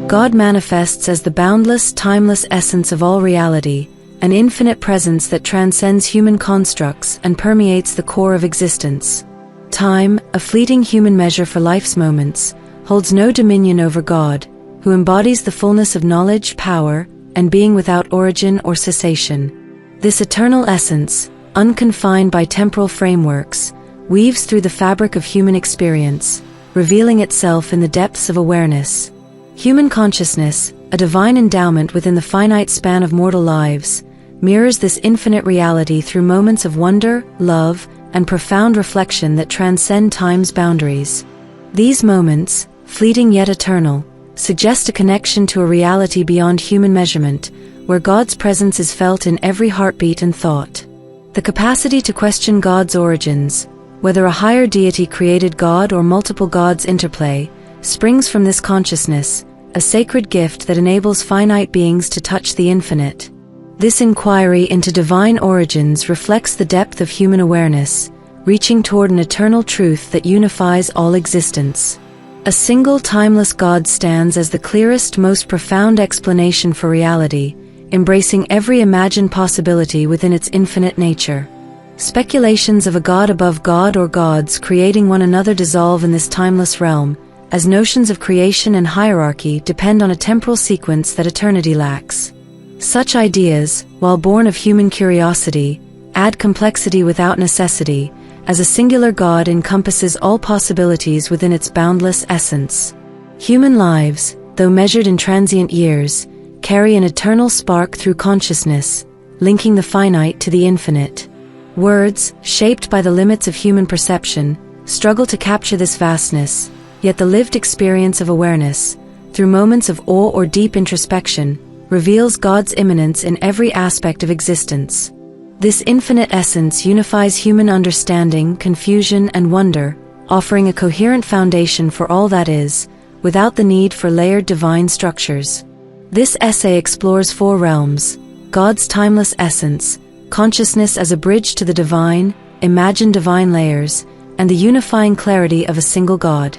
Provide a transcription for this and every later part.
God manifests as the boundless, timeless essence of all reality, an infinite presence that transcends human constructs and permeates the core of existence. Time, a fleeting human measure for life's moments, holds no dominion over God, who embodies the fullness of knowledge, power, and being without origin or cessation. This eternal essence, unconfined by temporal frameworks, weaves through the fabric of human experience, revealing itself in the depths of awareness. Human consciousness, a divine endowment within the finite span of mortal lives, mirrors this infinite reality through moments of wonder, love, and profound reflection that transcend time's boundaries. These moments, fleeting yet eternal, suggest a connection to a reality beyond human measurement, where God's presence is felt in every heartbeat and thought. The capacity to question God's origins, whether a higher deity created God or multiple gods interplay, springs from this consciousness, a sacred gift that enables finite beings to touch the infinite. This inquiry into divine origins reflects the depth of human awareness, reaching toward an eternal truth that unifies all existence. A single timeless God stands as the clearest, most profound explanation for reality, embracing every imagined possibility within its infinite nature. Speculations of a God above God or gods creating one another dissolve in this timeless realm, as notions of creation and hierarchy depend on a temporal sequence that eternity lacks. Such ideas, while born of human curiosity, add complexity without necessity, as a singular God encompasses all possibilities within its boundless essence. Human lives, though measured in transient years, carry an eternal spark through consciousness, linking the finite to the infinite. Words, shaped by the limits of human perception, struggle to capture this vastness, yet the lived experience of awareness, through moments of awe or deep introspection, reveals God's immanence in every aspect of existence. This infinite essence unifies human understanding, confusion, and wonder, offering a coherent foundation for all that is, without the need for layered divine structures. This essay explores four realms: God's timeless essence, consciousness as a bridge to the divine, imagined divine layers, and the unifying clarity of a single God.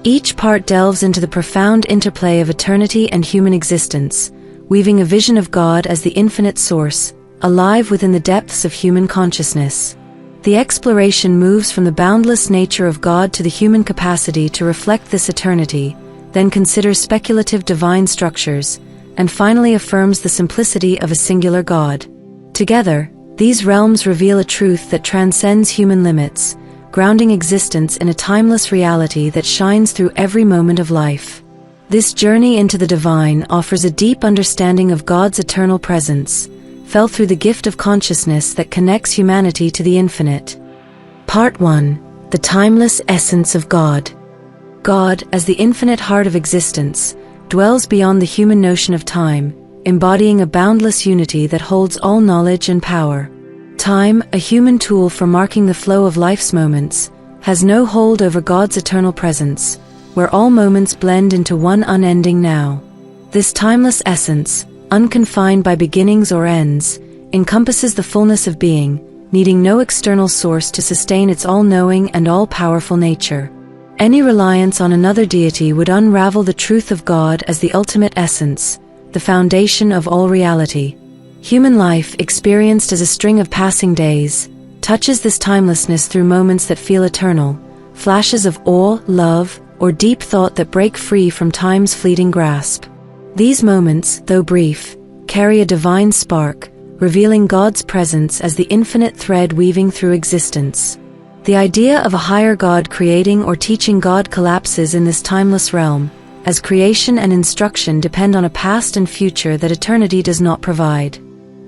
Each part delves into the profound interplay of eternity and human existence, weaving a vision of God as the infinite source, alive within the depths of human consciousness. The exploration moves from the boundless nature of God to the human capacity to reflect this eternity, then considers speculative divine structures, and finally affirms the simplicity of a singular God. Together, these realms reveal a truth that transcends human limits, grounding existence in a timeless reality that shines through every moment of life. This journey into the divine offers a deep understanding of God's eternal presence, felt through the gift of consciousness that connects humanity to the infinite. Part 1. The Timeless Essence of God. God, as the infinite heart of existence, dwells beyond the human notion of time, embodying a boundless unity that holds all knowledge and power. Time, a human tool for marking the flow of life's moments, has no hold over God's eternal presence, where all moments blend into one unending now. This timeless essence, unconfined by beginnings or ends, encompasses the fullness of being, needing no external source to sustain its all-knowing and all-powerful nature. Any reliance on another deity would unravel the truth of God as the ultimate essence, the foundation of all reality. Human life, experienced as a string of passing days, touches this timelessness through moments that feel eternal, flashes of awe, love, or deep thought that break free from time's fleeting grasp. These moments, though brief, carry a divine spark, revealing God's presence as the infinite thread weaving through existence. The idea of a higher God creating or teaching God collapses in this timeless realm, as creation and instruction depend on a past and future that eternity does not provide.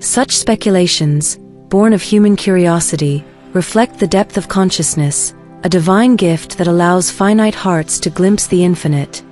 Such speculations, born of human curiosity, reflect the depth of consciousness, a divine gift that allows finite hearts to glimpse the infinite.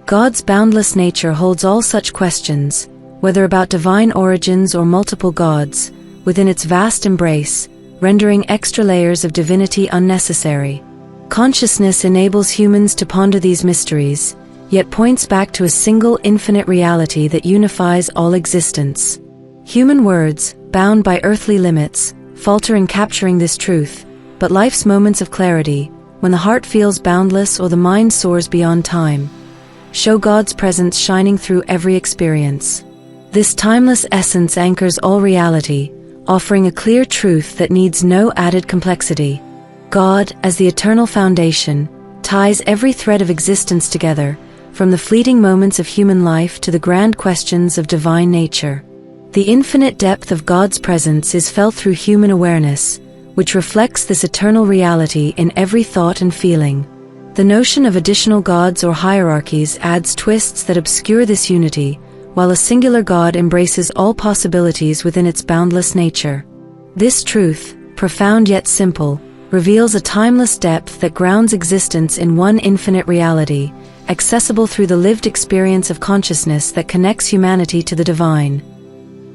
God's boundless nature holds all such questions, whether about divine origins or multiple gods, within its vast embrace, rendering extra layers of divinity unnecessary. Consciousness enables humans to ponder these mysteries, yet points back to a single infinite reality that unifies all existence. Human words, bound by earthly limits, falter in capturing this truth, but life's moments of clarity, when the heart feels boundless or the mind soars beyond time, show God's presence shining through every experience. This timeless essence anchors all reality, offering a clear truth that needs no added complexity. God, as the eternal foundation, ties every thread of existence together, from the fleeting moments of human life to the grand questions of divine nature. The infinite depth of God's presence is felt through human awareness, which reflects this eternal reality in every thought and feeling. The notion of additional gods or hierarchies adds twists that obscure this unity, while a singular God embraces all possibilities within its boundless nature. This truth, profound yet simple, reveals a timeless depth that grounds existence in one infinite reality, accessible through the lived experience of consciousness that connects humanity to the divine.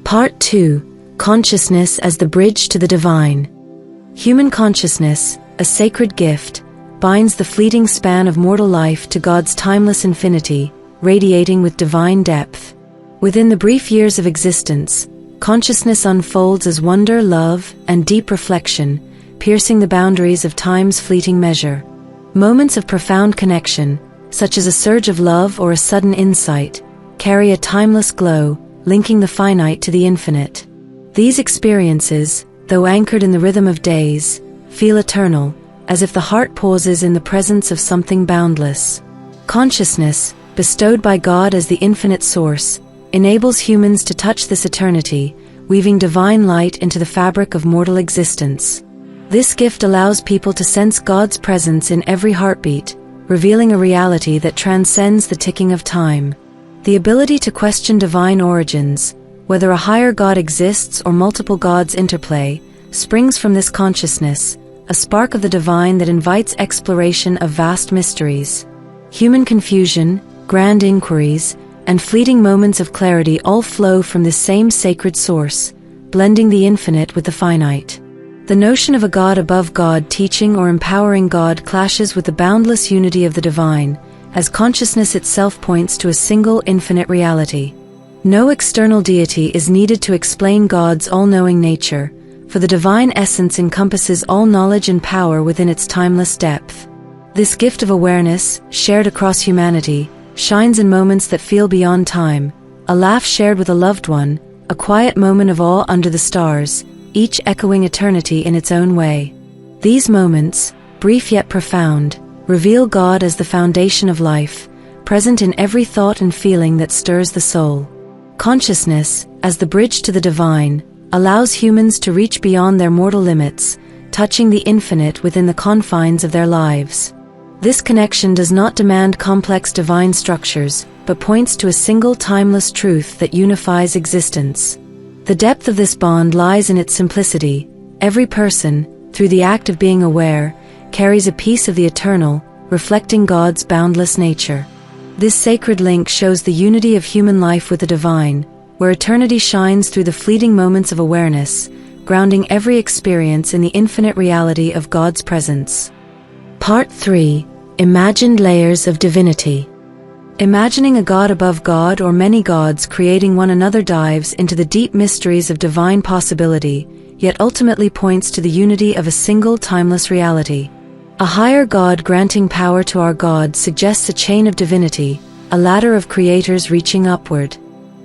Part 2. Consciousness as the bridge to the divine. Human consciousness, a sacred gift, binds the fleeting span of mortal life to God's timeless infinity, radiating with divine depth. Within the brief years of existence, consciousness unfolds as wonder, love, and deep reflection, piercing the boundaries of time's fleeting measure. Moments of profound connection, such as a surge of love or a sudden insight, carry a timeless glow, linking the finite to the infinite. These experiences, though anchored in the rhythm of days, feel eternal, as if the heart pauses in the presence of something boundless. Consciousness, bestowed by God as the infinite source, enables humans to touch this eternity, weaving divine light into the fabric of mortal existence. This gift allows people to sense God's presence in every heartbeat, revealing a reality that transcends the ticking of time. The ability to question divine origins, whether a higher God exists or multiple gods interplay, springs from this consciousness, a spark of the divine that invites exploration of vast mysteries. Human confusion, grand inquiries, and fleeting moments of clarity all flow from this same sacred source, blending the infinite with the finite. The notion of a God above God teaching or empowering God clashes with the boundless unity of the divine, as consciousness itself points to a single infinite reality. No external deity is needed to explain God's all-knowing nature, for the divine essence encompasses all knowledge and power within its timeless depth. This gift of awareness, shared across humanity, shines in moments that feel beyond time, a laugh shared with a loved one, a quiet moment of awe under the stars, each echoing eternity in its own way. These moments, brief yet profound, reveal God as the foundation of life, present in every thought and feeling that stirs the soul. Consciousness, as the bridge to the divine, allows humans to reach beyond their mortal limits, touching the infinite within the confines of their lives. This connection does not demand complex divine structures, but points to a single timeless truth that unifies existence. The depth of this bond lies in its simplicity. Every person, through the act of being aware, carries a piece of the eternal, reflecting God's boundless nature. This sacred link shows the unity of human life with the divine, where eternity shines through the fleeting moments of awareness, grounding every experience in the infinite reality of God's presence. Part 3. Imagined layers of divinity. Imagining a God above God or many gods creating one another dives into the deep mysteries of divine possibility, yet ultimately points to the unity of a single timeless reality. A higher God granting power to our God suggests a chain of divinity, a ladder of creators reaching upward.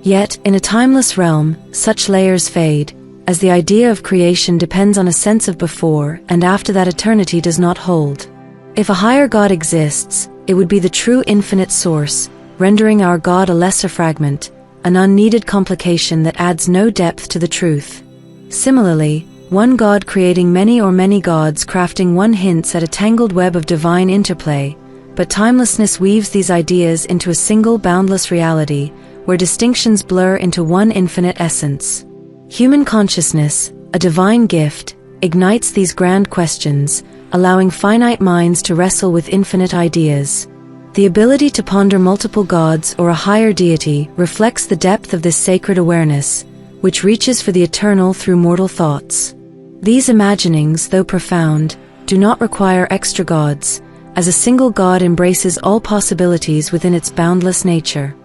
Yet, in a timeless realm, such layers fade, as the idea of creation depends on a sense of before and after that eternity does not hold. If a higher God exists, it would be the true infinite source, rendering our God a lesser fragment, an unneeded complication that adds no depth to the truth. Similarly, one God creating many gods crafting one hints at a tangled web of divine interplay, but timelessness weaves these ideas into a single boundless reality, where distinctions blur into one infinite essence. Human consciousness, a divine gift, ignites these grand questions, allowing finite minds to wrestle with infinite ideas. The ability to ponder multiple gods or a higher deity reflects the depth of this sacred awareness, which reaches for the eternal through mortal thoughts. These imaginings, though profound, do not require extra gods, as a single God embraces all possibilities within its boundless nature.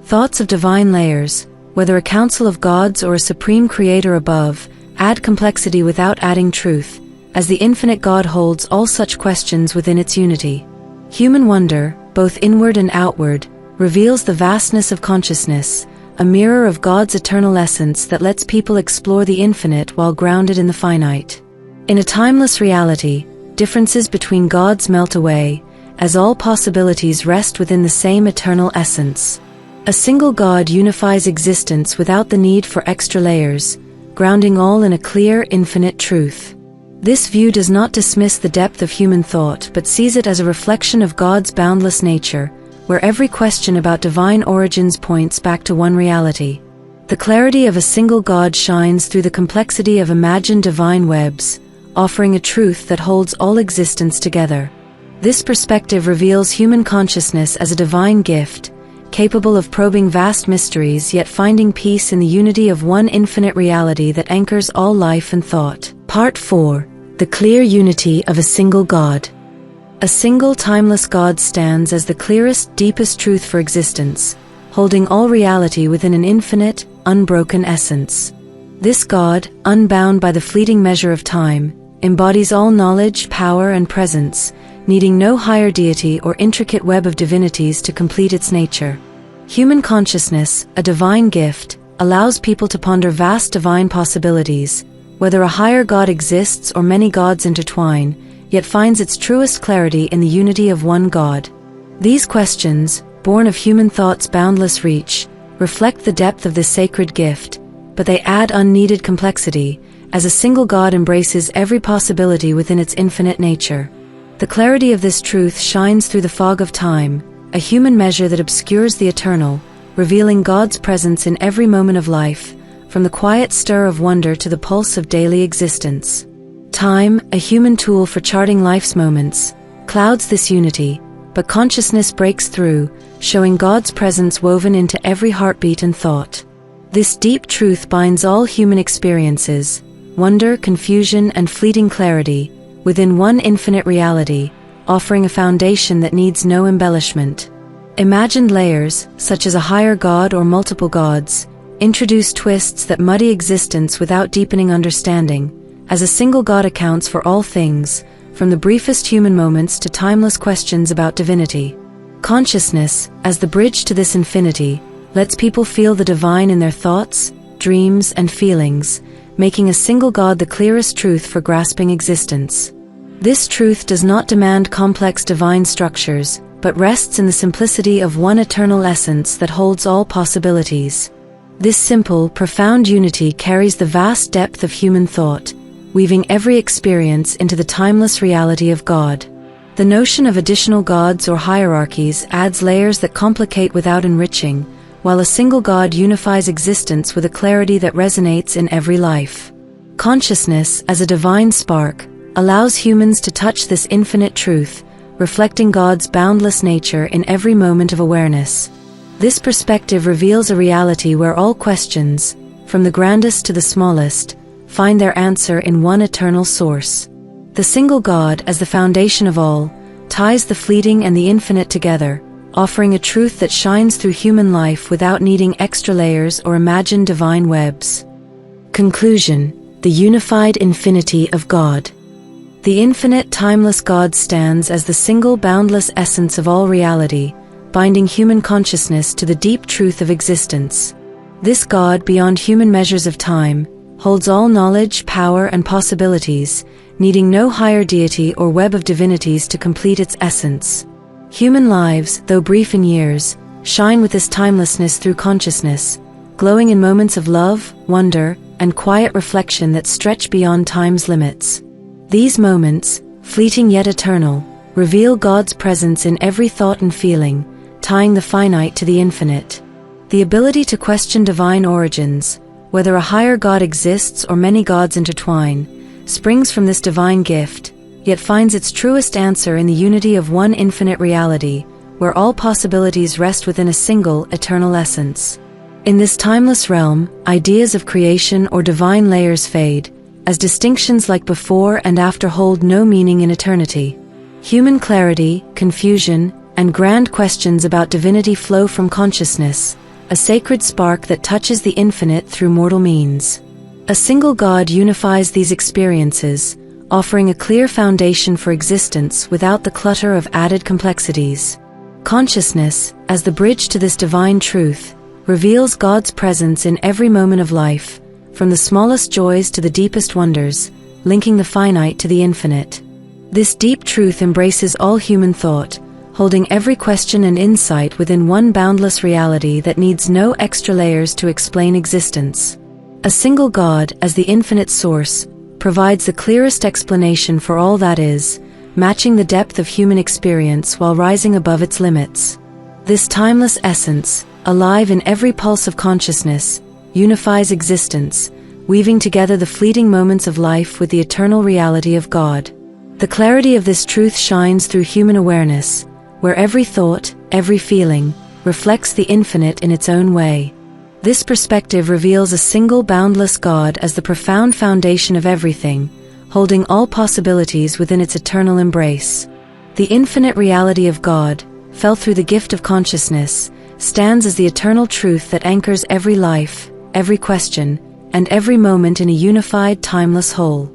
Thoughts of divine layers, whether a council of gods or a supreme creator above, add complexity without adding truth, as the infinite God holds all such questions within its unity. Human wonder, both inward and outward, reveals the vastness of consciousness, a mirror of God's eternal essence that lets people explore the infinite while grounded in the finite. In a timeless reality, differences between gods melt away, as all possibilities rest within the same eternal essence. A single God unifies existence without the need for extra layers, grounding all in a clear, infinite truth. This view does not dismiss the depth of human thought but sees it as a reflection of God's boundless nature, where every question about divine origins points back to one reality. The clarity of a single God shines through the complexity of imagined divine webs, offering a truth that holds all existence together. This perspective reveals human consciousness as a divine gift, capable of probing vast mysteries yet finding peace in the unity of one infinite reality that anchors all life and thought. Part 4. The clear unity of a single God. A single timeless God stands as the clearest, deepest truth for existence, holding all reality within an infinite, unbroken essence. This God, unbound by the fleeting measure of time, embodies all knowledge, power, and presence, needing no higher deity or intricate web of divinities to complete its nature. Human consciousness, a divine gift, allows people to ponder vast divine possibilities, whether a higher God exists or many gods intertwine, yet finds its truest clarity in the unity of one God. These questions, born of human thought's boundless reach, reflect the depth of this sacred gift, but they add unneeded complexity, as a single God embraces every possibility within its infinite nature. The clarity of this truth shines through the fog of time, a human measure that obscures the eternal, revealing God's presence in every moment of life, from the quiet stir of wonder to the pulse of daily existence. Time, a human tool for charting life's moments, clouds this unity, but consciousness breaks through, showing God's presence woven into every heartbeat and thought. This deep truth binds all human experiences, wonder, confusion, and fleeting clarity, within one infinite reality, offering a foundation that needs no embellishment. Imagined layers, such as a higher God or multiple gods, introduce twists that muddy existence without deepening understanding, as a single God accounts for all things, from the briefest human moments to timeless questions about divinity. Consciousness, as the bridge to this infinity, lets people feel the divine in their thoughts, dreams, and feelings, making a single God the clearest truth for grasping existence. This truth does not demand complex divine structures, but rests in the simplicity of one eternal essence that holds all possibilities. This simple, profound unity carries the vast depth of human thought, weaving every experience into the timeless reality of God. The notion of additional gods or hierarchies adds layers that complicate without enriching, while a single God unifies existence with a clarity that resonates in every life. Consciousness, as a divine spark, allows humans to touch this infinite truth, reflecting God's boundless nature in every moment of awareness. This perspective reveals a reality where all questions, from the grandest to the smallest, find their answer in one eternal source. The single God, as the foundation of all, ties the fleeting and the infinite together, offering a truth that shines through human life without needing extra layers or imagined divine webs. Conclusion: the unified infinity of God. The infinite, timeless God stands as the single, boundless essence of all reality, binding human consciousness to the deep truth of existence. This God, beyond human measures of time, holds all knowledge, power, and possibilities, needing no higher deity or web of divinities to complete its essence. Human lives, though brief in years, shine with this timelessness through consciousness, glowing in moments of love, wonder, and quiet reflection that stretch beyond time's limits. These moments, fleeting yet eternal, reveal God's presence in every thought and feeling, tying the finite to the infinite. The ability to question divine origins, whether a higher God exists or many gods intertwine, springs from this divine gift, yet finds its truest answer in the unity of one infinite reality, where all possibilities rest within a single, eternal essence. In this timeless realm, ideas of creation or divine layers fade, as distinctions like before and after hold no meaning in eternity. Human clarity, confusion, and grand questions about divinity flow from consciousness, a sacred spark that touches the infinite through mortal means. A single God unifies these experiences, offering a clear foundation for existence without the clutter of added complexities. Consciousness, as the bridge to this divine truth, reveals God's presence in every moment of life, from the smallest joys to the deepest wonders, linking the finite to the infinite. This deep truth embraces all human thought, holding every question and insight within one boundless reality that needs no extra layers to explain existence. A single God, as the infinite source, provides the clearest explanation for all that is, matching the depth of human experience while rising above its limits. This timeless essence, alive in every pulse of consciousness, unifies existence, weaving together the fleeting moments of life with the eternal reality of God. The clarity of this truth shines through human awareness, where every thought, every feeling, reflects the infinite in its own way. This perspective reveals a single boundless God as the profound foundation of everything, holding all possibilities within its eternal embrace. The infinite reality of God, felt through the gift of consciousness, stands as the eternal truth that anchors every life, every question, and every moment in a unified, timeless whole.